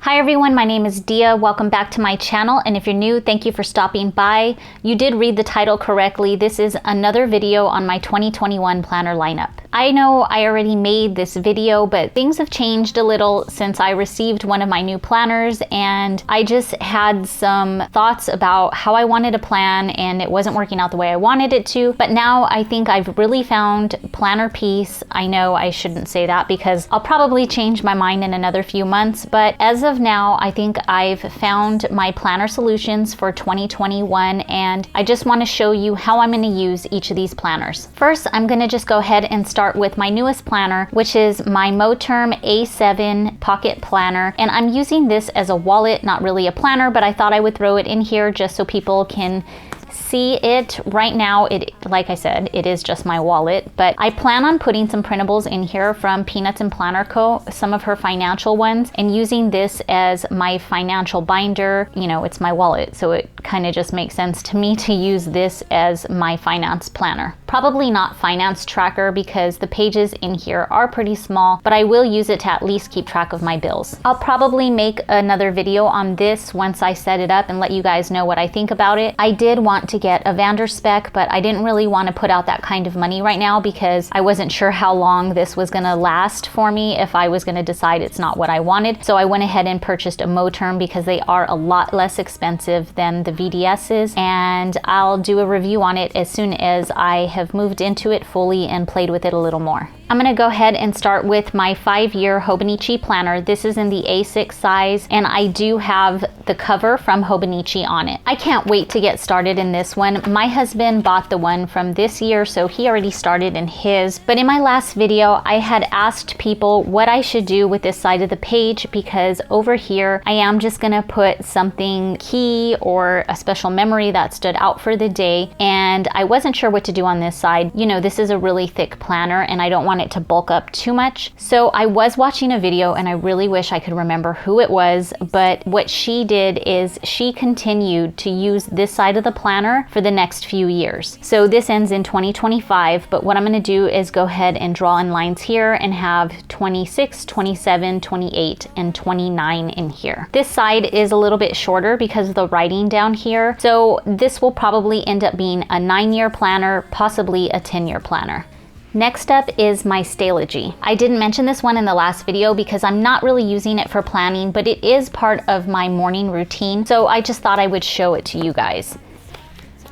Hi everyone, my name is Dia. Welcome back to my channel, and if you're new, thank you for stopping by. You did read the title correctly. This is another video on my 2021 planner lineup. I know I already made this video, but things have changed a little since I received one of my new planners, and I just had some thoughts about how I wanted to plan, and it wasn't working out the way I wanted it to. But now I think I've really found planner peace. I know I shouldn't say that because I'll probably change my mind in another few months, but as of now, I think I've found my planner solutions for 2021, and I just want to show you how I'm going to use each of these planners. First, I'm going to just go ahead and start with my newest planner, which is my Moterm A7 pocket planner, and I'm using this as a wallet, not really a planner, but I thought I would throw it in here just so people can see it. Right now, like I said, it is just my wallet, but I plan on putting some printables in here from Peanuts and Planner Co., some of her financial ones, and using this as my financial binder. You know, it's my wallet, so it kind of just makes sense to me to use this as my finance planner. Probably not finance tracker because the pages in here are pretty small, but I will use it to at least keep track of my bills. I'll probably make another video on this once I set it up and let you guys know what I think about it. I did want to get a Vanderspec, but I didn't really want to put out that kind of money right now because I wasn't sure how long this was going to last for me if I was going to decide it's not what I wanted. So I went ahead and purchased a Moterm because they are a lot less expensive than the VDS's, and I'll do a review on it as soon as I have moved into it fully and played with it a little more. I'm going to go ahead and start with my 5-year Hobonichi planner. This is in the A6 size, and I do have the cover from Hobonichi on it. I can't wait to get started in this one. My husband bought the one from this year, so he already started in his. But in my last video, I had asked people what I should do with this side of the page, because over here, I am just going to put something key or a special memory that stood out for the day, and I wasn't sure what to do on this side. You know, this is a really thick planner, and I don't want it to bulk up too much. So I was watching a video, and I really wish I could remember who it was, but what she did is she continued to use this side of the planner for the next few years. So this ends in 2025, but what I'm going to do is go ahead and draw in lines here and have 26, 27, 28, and 29 in here. This side is a little bit shorter because of the writing down here, so this will probably end up being a 9-year planner, possibly a 10-year planner. Next up is my Stalogy. I didn't mention this one in the last video because I'm not really using it for planning, but it is part of my morning routine, so I just thought I would show it to you guys.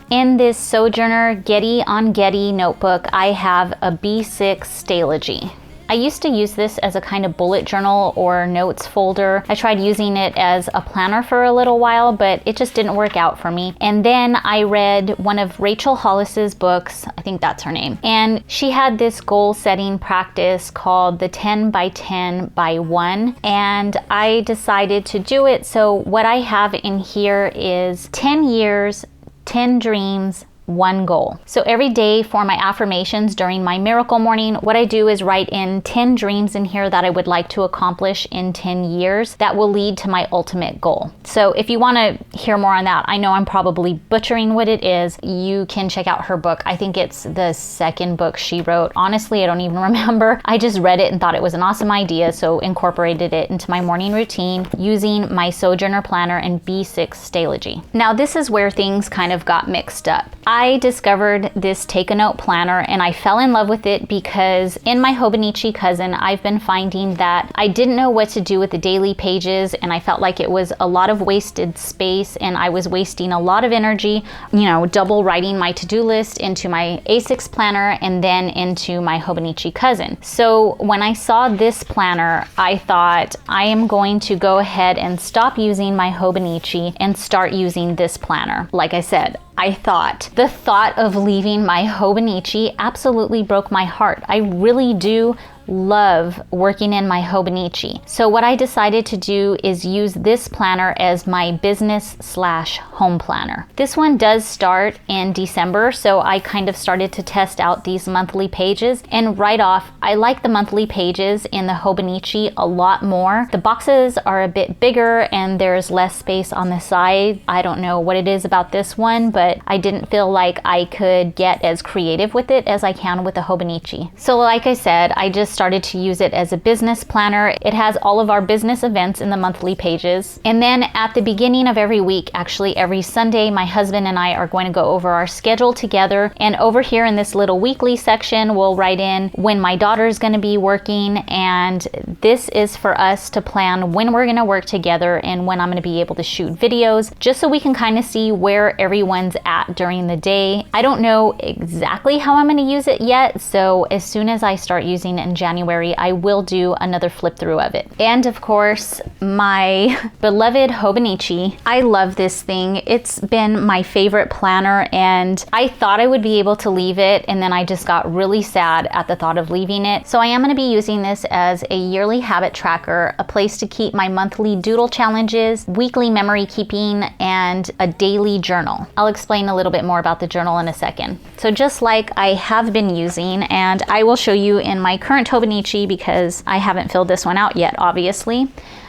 In this Sojourner Getty on Getty notebook, I have a B6 Stalogy. I used to use this as a kind of bullet journal or notes folder. I tried using it as a planner for a little while, but it just didn't work out for me. And then I read one of Rachel Hollis's books, I think that's her name, and she had this goal setting practice called the 10 by 10 by 1, and I decided to do it. So what I have in here is 10 years, 10 dreams, 1 goal. So every day for my affirmations during my miracle morning, what I do is write in 10 dreams in here that I would like to accomplish in 10 years that will lead to my ultimate goal. So if you want to hear more on that, I know I'm probably butchering what it is, you can check out her book. I think it's the second book she wrote. Honestly, I don't even remember. I just read it and thought it was an awesome idea, so incorporated it into my morning routine using my Sojourner planner and B6 Stalogy. Now this is where things kind of got mixed up. I discovered this take a note planner and I fell in love with it because in my Hobonichi cousin, I've been finding that I didn't know what to do with the daily pages, and I felt like it was a lot of wasted space and I was wasting a lot of energy, you know, double writing my to-do list into my A6 planner and then into my Hobonichi cousin. So when I saw this planner, I thought I am going to go ahead and stop using my Hobonichi and start using this planner. Like I said, the thought of leaving my Hobonichi absolutely broke my heart. I really do love working in my Hobonichi. So what I decided to do is use this planner as my business/home planner. This one does start in December, so I kind of started to test out these monthly pages, and right off, I like the monthly pages in the Hobonichi a lot more. The boxes are a bit bigger and there's less space on the side. I don't know what it is about this one, but I didn't feel like I could get as creative with it as I can with the Hobonichi. So like I said, I just started to use it as a business planner. It has all of our business events in the monthly pages. And then at the beginning of every week, actually every Sunday, my husband and I are going to go over our schedule together. And over here in this little weekly section, we'll write in when my daughter's going to be working. And this is for us to plan when we're going to work together and when I'm going to be able to shoot videos, just so we can kind of see where everyone's at during the day. I don't know exactly how I'm going to use it yet, so as soon as I start using it in January, I will do another flip through of it. And of course, my beloved Hobonichi. I love this thing. It's been my favorite planner, and I thought I would be able to leave it, and then I just got really sad at the thought of leaving it. So I am going to be using this as a yearly habit tracker, a place to keep my monthly doodle challenges, weekly memory keeping, and a daily journal. I'll explain a little bit more about the journal in a second. So just like I have been using, and I will show you in my current Hobonichi because I haven't filled this one out yet, obviously.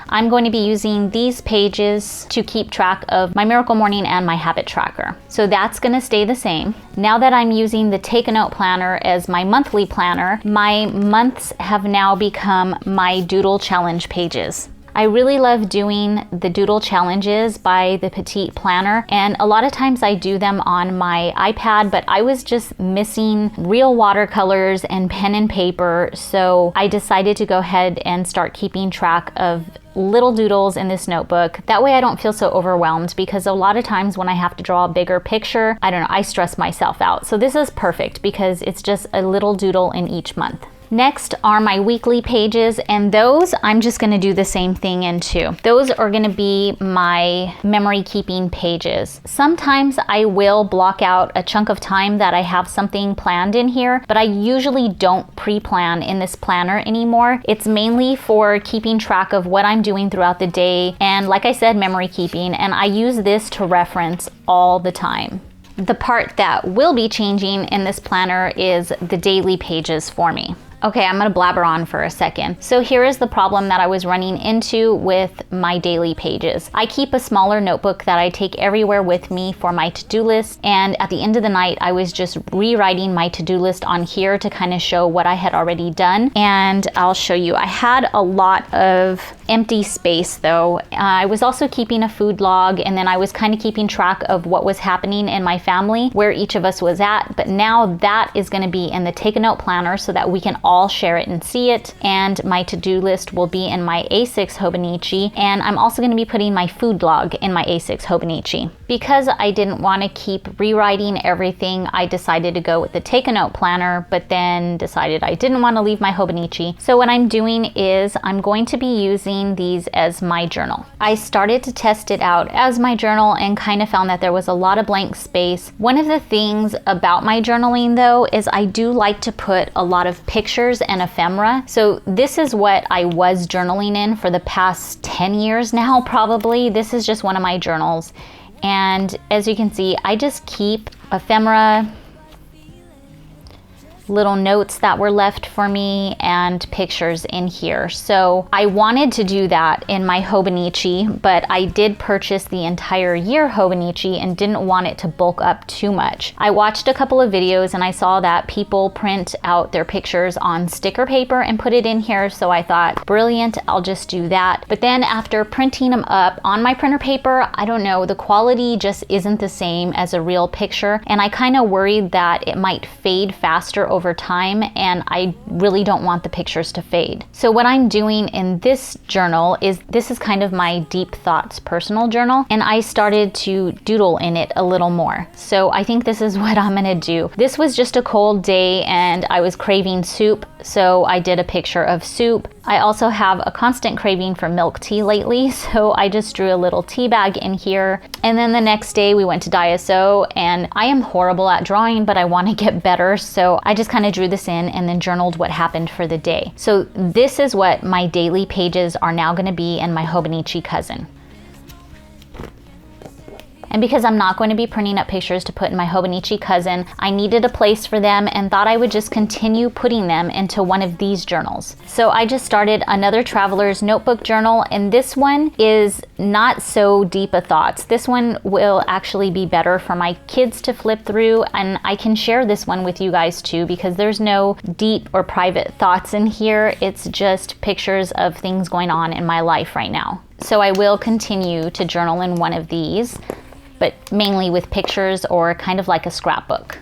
I'm going to be using these pages to keep track of my Miracle Morning and my habit tracker. So that's going to stay the same. Now that I'm using the Take a Note planner as my monthly planner, my months have now become my doodle challenge pages. I really love doing the doodle challenges by the Petite Planner, and a lot of times I do them on my iPad, but I was just missing real watercolors and pen and paper, so I decided to go ahead and start keeping track of little doodles in this notebook. That way I don't feel so overwhelmed, because a lot of times when I have to draw a bigger picture, I don't know, I stress myself out. So this is perfect because it's just a little doodle in each month. Next are my weekly pages, and those I'm just going to do the same thing in too. Those are going to be my memory keeping pages. Sometimes I will block out a chunk of time that I have something planned in here, but I usually don't pre-plan in this planner anymore. It's mainly for keeping track of what I'm doing throughout the day, and like I said, memory keeping, and I use this to reference all the time. The part that will be changing in this planner is the daily pages for me. Okay, I'm gonna blabber on for a second. So here is the problem that I was running into with my daily pages. I keep a smaller notebook that I take everywhere with me for my to-do list, and at the end of the night, I was just rewriting my to-do list on here to kind of show what I had already done. And I'll show you, I had a lot of empty space though. I was also keeping a food log, and then I was kind of keeping track of what was happening in my family, where each of us was at, but now that is gonna be in the Take a Note planner so that we can all share it and see it. And my to-do list will be in my A6 Hobonichi, and I'm also going to be putting my food log in my A6 Hobonichi. Because I didn't want to keep rewriting everything, I decided to go with the Take a Note planner, but then decided I didn't want to leave my Hobonichi. So what I'm doing is I'm going to be using these as my journal. I started to test it out as my journal and kind of found that there was a lot of blank space. One of the things about my journaling though is I do like to put a lot of pictures and ephemera. So this is what I was journaling in for the past 10 years now, probably. This is just one of my journals. And as you can see, I just keep ephemera, little notes that were left for me, and pictures in here. So I wanted to do that in my Hobonichi, but I did purchase the entire year Hobonichi and didn't want it to bulk up too much. I watched a couple of videos and I saw that people print out their pictures on sticker paper and put it in here, so I thought, brilliant, I'll just do that. But then after printing them up on my printer paper, I don't know, the quality just isn't the same as a real picture, and I kind of worried that it might fade faster over time, and I really don't want the pictures to fade. So what I'm doing in this journal is, this is kind of my deep thoughts personal journal, and I started to doodle in it a little more. So I think this is what I'm gonna do. This was just a cold day and I was craving soup, so I did a picture of soup. I also have a constant craving for milk tea lately, so I just drew a little tea bag in here. And then the next day we went to DSO, and I am horrible at drawing, but I want to get better, so I just kind of drew this in and then journaled what happened for the day. So this is what my daily pages are now going to be in my Hobonichi Cousin. And because I'm not going to be printing up pictures to put in my Hobonichi cousin, I needed a place for them and thought I would just continue putting them into one of these journals. So I just started another traveler's notebook journal, and this one is not so deep a thoughts. This one will actually be better for my kids to flip through, and I can share this one with you guys too because there's no deep or private thoughts in here. It's just pictures of things going on in my life right now. So I will continue to journal in one of these, but mainly with pictures or kind of like a scrapbook.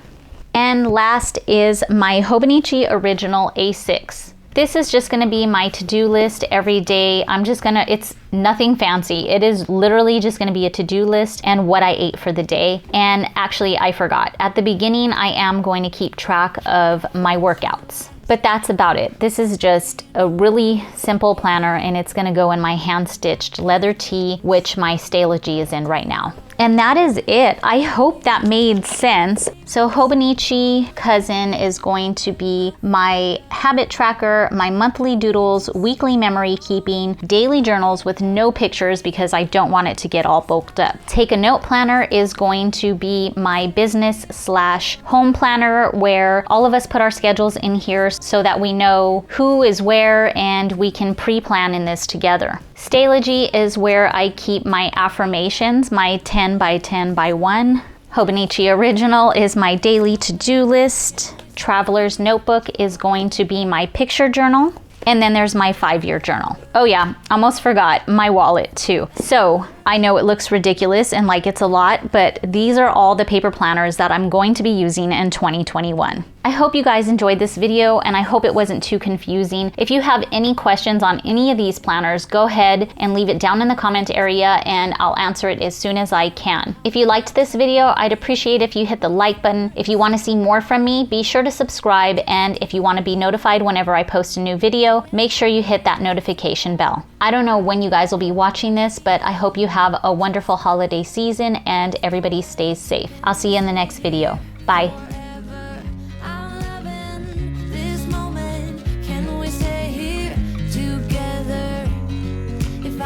And last is my Hobonichi Original A6. This is just gonna be my to-do list every day. It's nothing fancy. It is literally just gonna be a to-do list and what I ate for the day. And actually, I forgot. At the beginning, I am going to keep track of my workouts. But that's about it. This is just a really simple planner, and it's gonna go in my hand-stitched leather tee, which my Stalogy is in right now. And that is it. I hope that made sense. So Hobonichi cousin is going to be my habit tracker, my monthly doodles, weekly memory keeping, daily journals with no pictures because I don't want it to get all bulked up. Take a note planner is going to be my business/home planner where all of us put our schedules in here so that we know who is where and we can pre-plan in this together. Stalogy is where I keep my affirmations, my 10 by 10 by 1. Hobonichi Original is my daily to-do list. Traveler's Notebook is going to be my picture journal. And then there's my 5-year journal. Oh yeah, almost forgot my wallet too. So I know it looks ridiculous and like it's a lot, but these are all the paper planners that I'm going to be using in 2021. I hope you guys enjoyed this video and I hope it wasn't too confusing. If you have any questions on any of these planners, go ahead and leave it down in the comment area and I'll answer it as soon as I can. If you liked this video, I'd appreciate if you hit the like button. If you want to see more from me, be sure to subscribe, and if you want to be notified whenever I post a new video, make sure you hit that notification bell. I don't know when you guys will be watching this, but I hope you have a wonderful holiday season and everybody stays safe. I'll see you in the next video. Bye.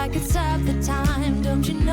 I could stop the time, don't you know?